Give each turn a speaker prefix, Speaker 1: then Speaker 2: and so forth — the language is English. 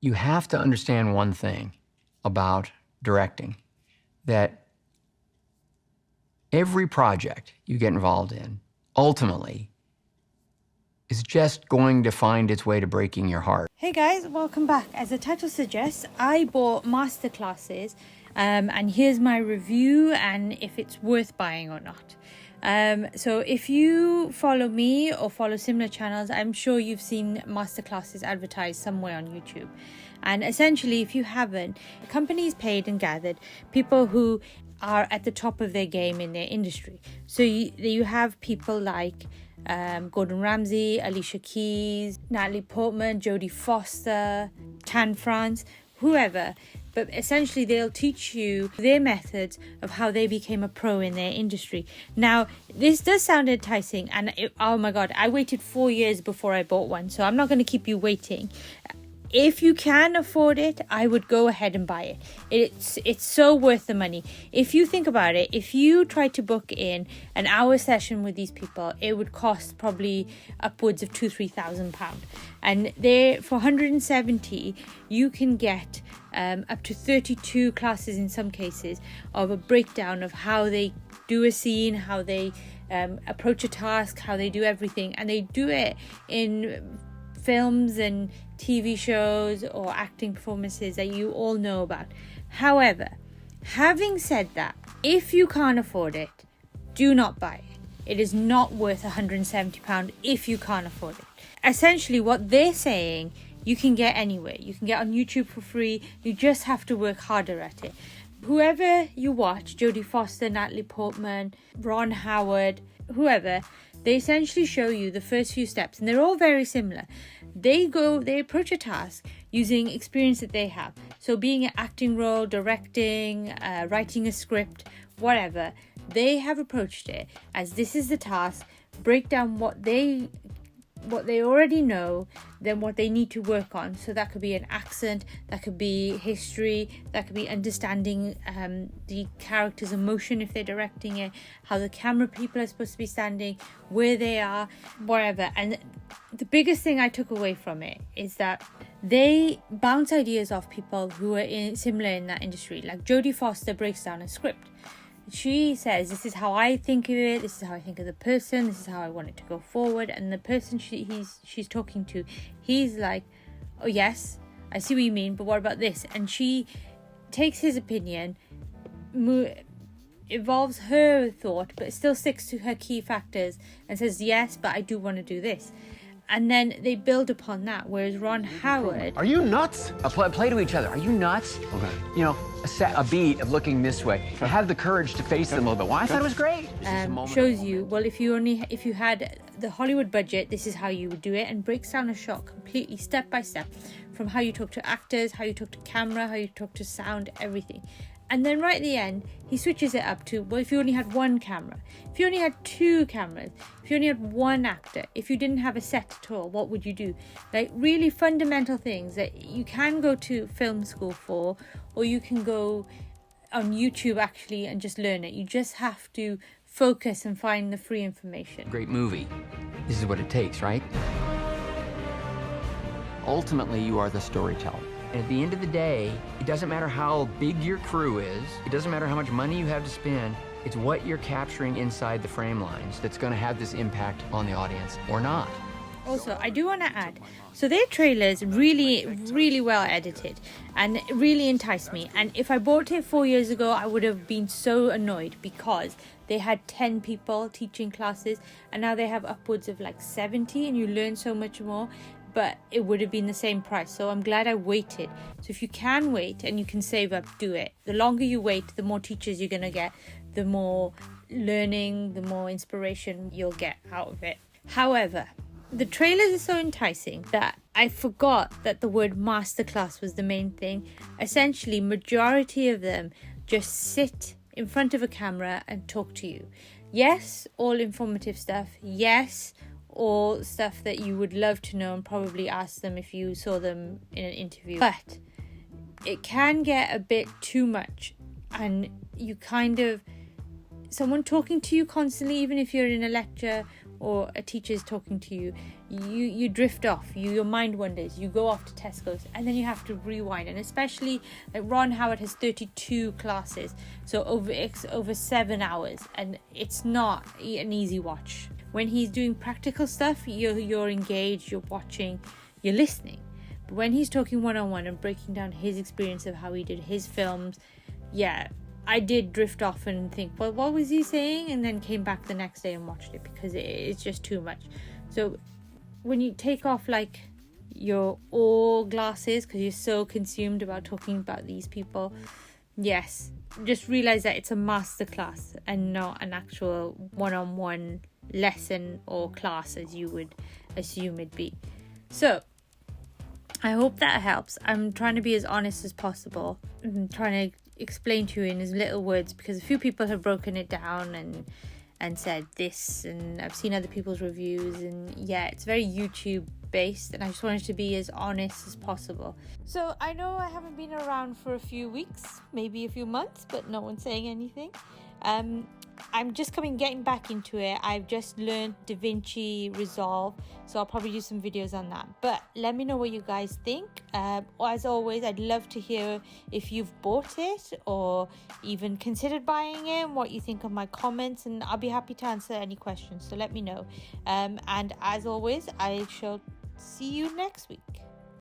Speaker 1: You have to understand one thing about directing, that every project you get involved in ultimately is just going to find its way to breaking your heart.
Speaker 2: Hey guys, welcome back. As the title suggests, I bought Masterclasses, and here's my review and if it's worth buying or not. So if you follow me or follow similar channels, I'm sure you've seen Masterclasses advertised somewhere on YouTube. And essentially, if you haven't, companies paid and gathered people who are at the top of their game in their industry. So you have people like Gordon Ramsay, Alicia Keys, Natalie Portman, Jodie Foster, Tan France, whoever. But essentially, they'll teach you their methods of how they became a pro in their industry. Now, this does sound enticing, and oh my God, I waited 4 years before I bought one, so I'm not going to keep you waiting. If you can afford it, I would go ahead and buy it. It's so worth the money. If you think about it, if you try to book in an hour session with these people, it would cost probably upwards of £2,000-3,000. And there, for 170, you can get up to 32 classes in some cases of a breakdown of how they do a scene, how they approach a task, how they do everything. And they do it in films and TV shows or acting performances that you all know about. However, having said that, if you can't afford it, do not buy it. It is not worth £170 if you can't afford it. Essentially, what they're saying, you can get anywhere. You can get on YouTube for free. You just have to work harder at it. Whoever you watch, Jodie Foster, Natalie Portman, Ron Howard, whoever, they essentially show you the first few steps, and they're all very similar. They approach a task using experience that they have. So being an acting role, directing, writing a script, whatever, they have approached it as this is the task, break down what they already know, then what they need to work on. So that could be an accent, that could be history, that could be understanding the character's emotion if they're directing it, how the camera people are supposed to be standing, where they are, whatever. And the biggest thing I took away from it is that they bounce ideas off people who are similar in that industry. Like Jodie Foster breaks down a script. She says, this is how I think of it, this is how I think of the person, this is how I want it to go forward. And the person she's talking to, he's like, oh yes, I see what you mean, but what about this? And she takes his opinion, evolves her thought, but still sticks to her key factors and says, yes, but I do want to do this. And then they build upon that. Whereas Ron Howard...
Speaker 3: Are you nuts?
Speaker 1: Play to each other. Are you nuts?
Speaker 3: Okay.
Speaker 1: You know, a beat of looking this way. Have the courage to face them a little bit. Well, I thought it was great.
Speaker 2: Shows you, well, if you had the Hollywood budget, this is how you would do it, and breaks down a shot completely step by step from how you talk to actors, how you talk to camera, how you talk to sound, everything. And then right at the end, he switches it up to, well, if you only had one camera, if you only had two cameras, if you only had one actor, if you didn't have a set at all, what would you do? Like really fundamental things that you can go to film school for, or you can go on YouTube actually and just learn it. You just have to focus and find the free information.
Speaker 1: Great movie. This is what it takes, right? Ultimately, you are the storyteller. And at the end of the day, it doesn't matter how big your crew is, it doesn't matter how much money you have to spend, it's what you're capturing inside the frame lines that's going to have this impact on the audience or not.
Speaker 2: Also, I do want to add, so their trailers really, really well edited and it really enticed me. And if I bought it 4 years ago, I would have been so annoyed because they had 10 people teaching classes and now they have upwards of like 70 and you learn so much more. But it would have been the same price. So I'm glad I waited. So if you can wait and you can save up, do it. The longer you wait, the more teachers you're going to get, the more learning, the more inspiration you'll get out of it. However, the trailers are so enticing that I forgot that the word masterclass was the main thing. Essentially, majority of them just sit in front of a camera and talk to you. Yes, all informative stuff. Yes, or stuff that you would love to know and probably ask them if you saw them in an interview. But it can get a bit too much and you kind of... Someone talking to you constantly, even if you're in a lecture or a teacher is talking to you, you drift off, your mind wanders, you go off to Tesco's, and then you have to rewind. And especially like Ron Howard has 32 classes, so over 7 hours, and it's not an easy watch. When he's doing practical stuff, you're engaged, you're watching, you're listening. But when he's talking one-on-one and breaking down his experience of how he did his films, yeah, I did drift off and think, well, what was he saying? And then came back the next day and watched it, because it's just too much. So when you take off like your all glasses, because you're so consumed about talking about these people, yes, just realize that it's a masterclass and not an actual one-on-one lesson or class as you would assume it'd be. So I hope that helps. I'm trying to be as honest as possible. I'm trying to explain to you in as little words, because a few people have broken it down and said this, and I've seen other people's reviews, and yeah, it's very YouTube based, and I just wanted to be as honest as possible. So I know I haven't been around for a few weeks, maybe a few months, but no one's saying anything. I'm just getting back into it. I've just learned DaVinci Resolve, so I'll probably do some videos on that. But let me know what you guys think. As always, I'd love to hear if you've bought it or even considered buying it, and what you think of my comments, and I'll be happy to answer any questions, so let me know. And as always, I shall see you next week.